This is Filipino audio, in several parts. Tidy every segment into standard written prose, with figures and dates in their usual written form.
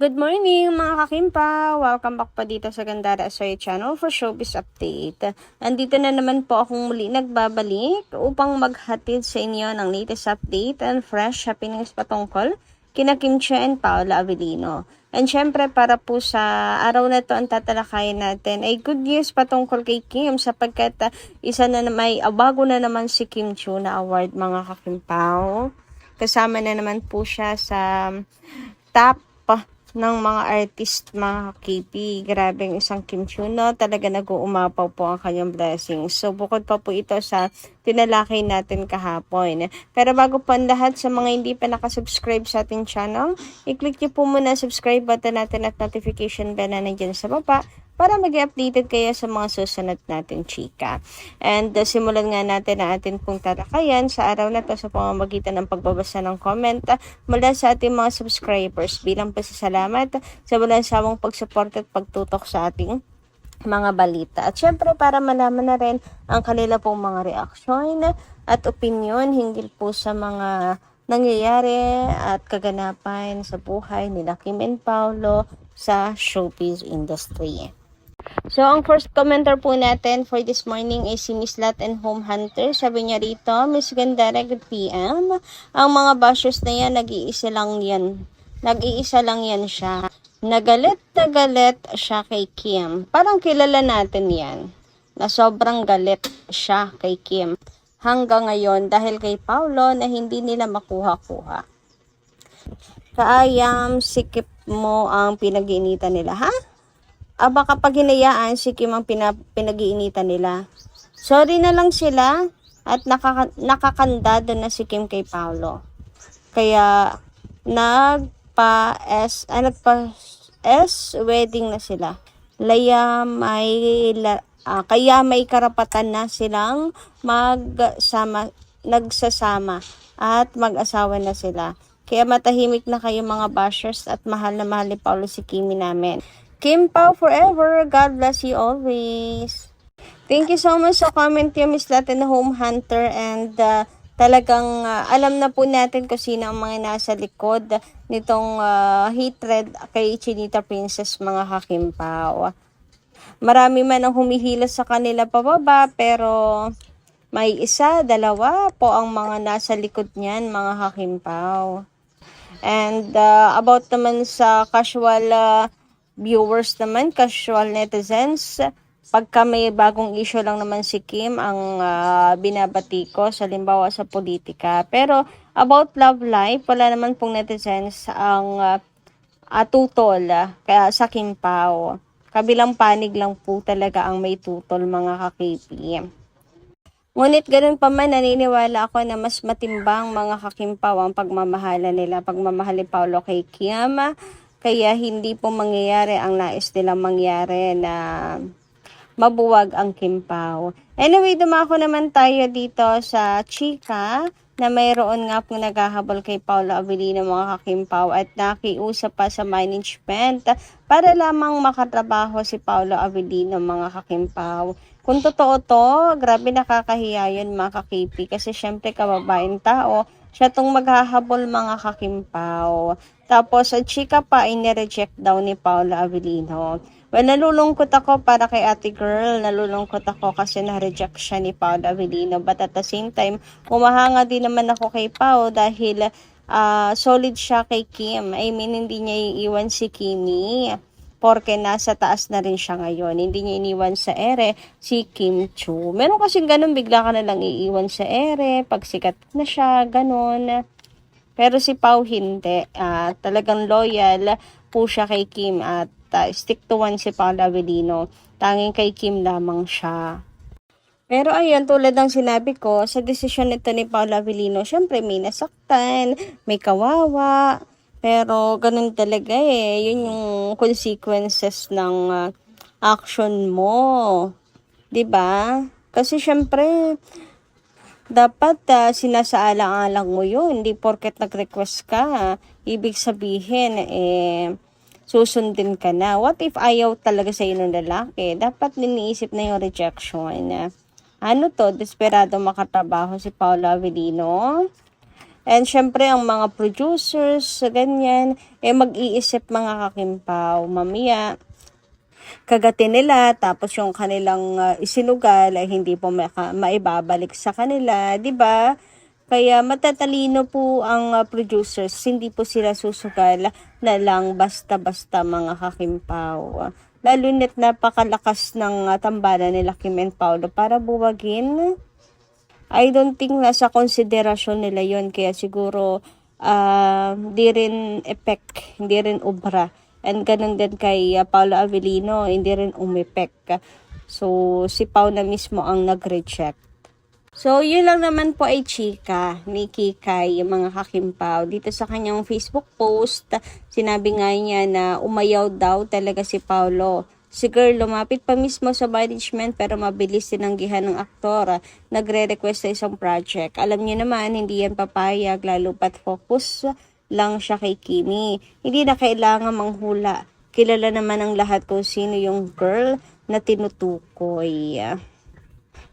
Good morning mga kakimpa! Welcome back po dito sa Gandara Asoy Channel for Showbiz Update. Andito na naman po akong muli nagbabalik upang maghatid sa inyo ng latest update and fresh happenings patungkol kina Kim Chiu and Paula Avellino. And syempre para po sa araw na to ang tatalakayin natin ay good news patungkol kay Kim sapagkat isa na may bago na naman si Kim Chiu na award mga kakimpaw. Kasama na naman po siya sa top ng mga artist, mga KP. Grabing isang Kim Chiu, no? Talaga nag-uumapaw po ang kanyang blessings. So, bukod pa po ito sa tinalakay natin kahapon. Pero bago po ang lahat, sa mga hindi pa nakasubscribe sa ating channel, i-click niyo po muna subscribe button natin at notification bell na nandiyan sa baba para mag-updated kayo sa mga susunod natin chika. And simulan nga natin ang atin pong talakayan sa araw na to sa pamamagitan ng pagbabasa ng comment mula sa ating mga subscribers bilang pasasalamat sa walang sawang pagsuporta at pagtutok sa ating mga balita. At syempre para malaman na rin ang kanila pong mga reaksyon at opinion hinggil po sa mga nangyayari at kaganapan sa buhay nila Kim and Paolo sa showbiz industry. So, ang first commenter po natin for this morning ay si Miss Latin Home Hunter. Sabi niya rito, Miss Gandara, good PM. Ang mga bashers na yan, nag-iisa lang yan siya. Nagalit siya kay Kim. Parang kilala natin yan. Na sobrang galit siya kay Kim. Hanggang ngayon dahil kay Paolo na hindi nila makuha-kuha. Kaayam, sikip mo ang pinag-iinitan nila, ha? Aba kapag hinayaan si Kim ang pinag-iinitan nila. Sorry na lang sila at nakakandado na si Kim kay Paolo. Kaya nagpa-S wedding na sila. Kaya may karapatan na silang nagsasama at mag-asawa na sila. Kaya matahimik na kayo mga bashers at mahal na mahal ni Paolo si Kimi namin. Kim Pao forever. God bless you always. Thank you so much sa comment niyo, Miss Latin Home Hunter. And talagang alam na po natin kung sino ang mga nasa likod nitong hatred kay Chinita Princess, mga kakimpaw. Marami man ang humihilas sa kanila pababa, pero may isa, dalawa po ang mga nasa likod niyan, mga kakimpaw. And about naman sa casual viewers naman, casual netizens, pagka may bagong issue lang naman si Kim ang binabati ko, sa limbawa sa politika. Pero about love life, wala naman pong netizens ang tutol kaya sa Kim Pao. Kabilang panig lang po talaga ang may tutol, mga ka-KP. Ngunit ganun pa man, naniniwala ako na mas matimbang, mga kakimpaw, ang pagmamahala nila. Pagmamahal ni Paolo kay Kim, kaya hindi po mangyayari ang nais nilang mangyari na mabuwag ang Kimpaw. Anyway, dumako naman tayo dito sa chika na mayroon nga pong naghahabol kay Paula Avellino, mga kakimpaw, at nakiusap pa sa management para lamang makatrabaho si Paula Avellino, mga kakimpaw. Kung totoo to, grabe nakakahiya yun, mga kakipi, kasi syempre kababaeng tao, siya tong maghahabol, mga kakimpaw. Tapos, at chika pa ay nireject daw ni Paula Avellino. Well, nalulungkot ako para kay ate girl. Nalulungkot ako kasi na-reject siya ni Paula Avellino. But at the same time, umahanga din naman ako kay Pao dahil solid siya kay Kim. I mean, hindi niya iiwan si Kimi. Porque nasa taas na rin siya ngayon. Hindi niya iniwan sa ere si Kim Chiu. Meron kasing ganun, bigla ka na lang iiwan sa ere. Pag sikat na siya, ganun. Pero si Pao hindi. Talagang loyal po siya kay Kim at stick to one si Paula Avellino. Tanging kay Kim lamang siya. Pero ayun, tulad ng sinabi ko, sa desisyon nito ni Paula Avellino, syempre may nasaktan, may kawawa. Pero ganun talaga eh. Yun yung consequences ng action mo. 'Di ba? Kasi syempre dapat sinasaalang-alang mo yun. Hindi porket nag-request ka, ibig sabihin, susundin ka na. What if ayaw talaga sa ng lalaki? Dapat niniisip na yung rejection. Ano to? Desperado makatrabaho si Paula Avellino? And syempre, ang mga producers, ganyan, mag-iisip mga kakimpaw. Mamaya, kagatin nila, tapos yung kanilang isinugal ay hindi po maibabalik sa kanila, 'di ba? Kaya matatalino po ang producers, hindi po sila susugal na lang basta-basta mga kakimpaw. Lalo na't napakalakas ng tambalan nila Kim and Paolo para buwagin. I don't think nasa konsiderasyon nila yon, kaya siguro di rin effect, hindi rin obra. And ganun din kay Paolo Avellino, hindi rin umepek. So, si Pao na mismo ang nag-reject. So, yun lang naman po ay chika ni Kikay, yung mga kakimpaw. Dito sa kanyang Facebook post, sinabi nga niya na umayaw daw talaga si Paolo. Si girl lumapit pa mismo sa management pero mabilis tinanggihan ng aktor. Nagre-request sa isang project. Alam niyo naman, hindi yan papayag, lalo pat focus lang siya kay Kimi. Hindi na kailangan manghula. Kilala naman ng lahat kung sino yung girl na tinutukoy.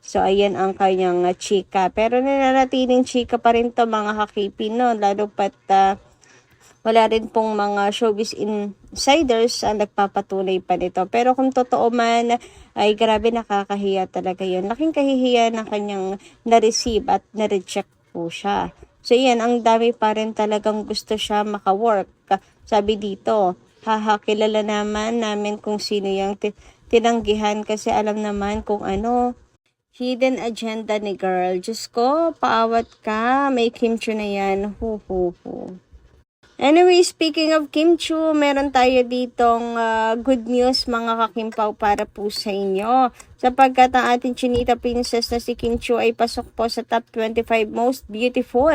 So, ayan ang kanyang chika. Pero nananatiling chika pa rin to mga kakipi, no? Lalo pat wala rin pong mga showbiz insiders ang nagpapatunay pa nito. Pero kung totoo man, ay grabe, nakakahiya talaga yun. Laking kahihiya na kanyang na-receive at na-reject po siya. So, yan, ang dami pa rin talagang gusto siya maka-work. Sabi dito, haha, kilala naman namin kung sino yung tinanggihan kasi alam naman kung ano, hidden agenda ni girl. Diyos ko, paawat ka. May kimchi na yan. Hu. Anyway, speaking of kimchi, meron tayo ditong good news mga kakimpaw para po sa inyo. Sapagkat ang ating chinita princess na si Kim Chiu ay pasok po sa top 25 most beautiful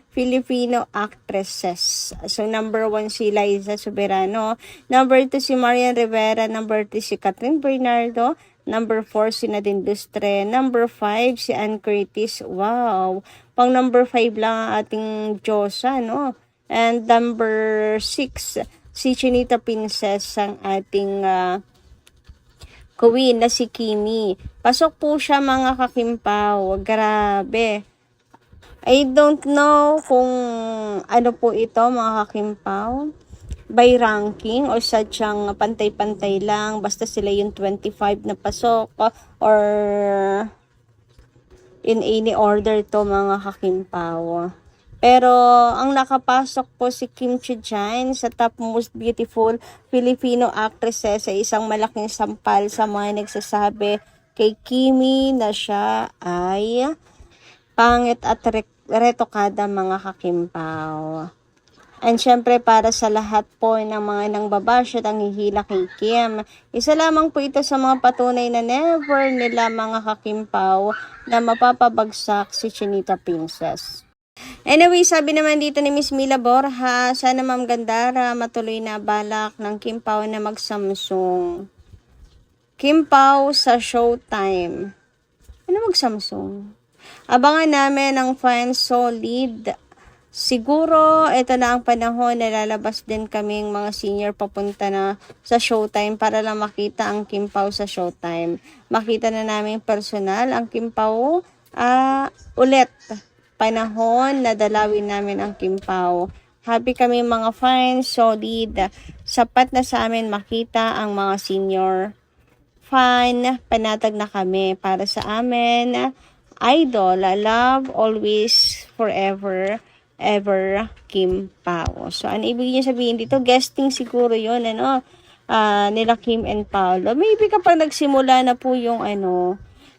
Filipino actresses. So, number 1 si Liza Soberano. Number 2 si Marian Rivera. Number 3 si Catherine Bernardo. Number 4 si Nadine Lustre. Number 5 si Ann Curtis. Wow! Pang number 5 lang ang ating Diyosa, no? And number 6 si Chinita Princess, ang ating queen na si Kimi. Pasok po siya mga kakimpaw. Grabe. I don't know kung ano po ito mga kakimpaw, by ranking o sadyang pantay-pantay lang, basta sila yung 25 na pasok or in any order to mga kakimpaw. Pero ang nakapasok po si Kim Chiu Jin sa top most beautiful Filipino actresses sa isang malaking sampal sa mga nagsasabi kay Kimi na siya ay pangit at retokada mga kakimpaw. And syempre para sa lahat po ng mga nangbabash at ang hihila kay Kim, isa lamang po ito sa mga patunay na never nila mga kakimpaw na mapapabagsak si Chinita Princess. Anyway, sabi naman dito ni Miss Mila Borja, sana Ma'am Gandara matuloy na balak ng Kim Pao na mag-Samsung. Kim Pao sa Showtime. Ano mag-Samsung? Abangan namin ang fans solid. Siguro, ito na ang panahon na lalabas din kaming mga senior papunta na sa Showtime para lang makita ang Kim Pao sa Showtime. Makita na namin personal ang Kim Pao ulit. Panahon na dalawin namin ang Kim Pao. Happy kami mga fans, solid. Sapat na sa amin makita ang mga senior fan. Panatag na kami para sa amin. Idol, love, always, forever, ever, Kim Pao. So, ano ibig niya sabihin dito? Guesting siguro yun, ano? Nila Kim and Paolo. Maybe kapag nagsimula na po yung,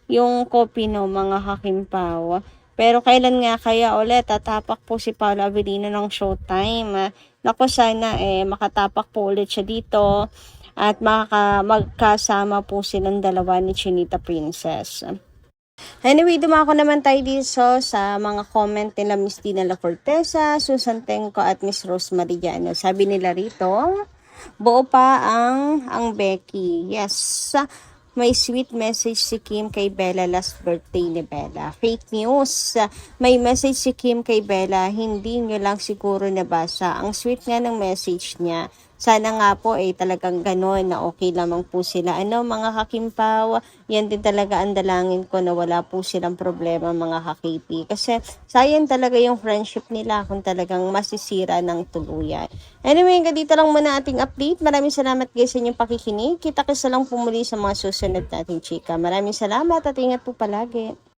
yung copy no, mga Kim Pao. Pero kailan nga kaya ulit tatapak po si Paolo Avellino ng Showtime? Naku, sana makatapak po ulit siya dito at magkasama po silang dalawa ni Chinita Princess. Anyway, dumako naman tayo dito sa mga comment nila Miss Tina La Corteza, Susan Tenco at Miss Rose Mariano. Sabi nila rito, buo pa ang Becky. Yes, may sweet message si Kim kay Bella last birthday ni Bella. Fake news. May message si Kim kay Bella, hindi nyo lang siguro nabasa. Ang sweet nga ng message niya. Sana nga po talagang gano'n na okay lamang po sila. Ano mga kakimpaw, yan din talaga ang dalangin ko na wala po silang problema mga kakipi. Kasi sayang talaga yung friendship nila kung talagang masisira ng tuluyan. Anyway, hanggang dito lang muna ating update. Maraming salamat guys sa inyong pakikinig. Kita-kisa lang po muli sa mga susunod nating chika. Maraming salamat at ingat po palagi.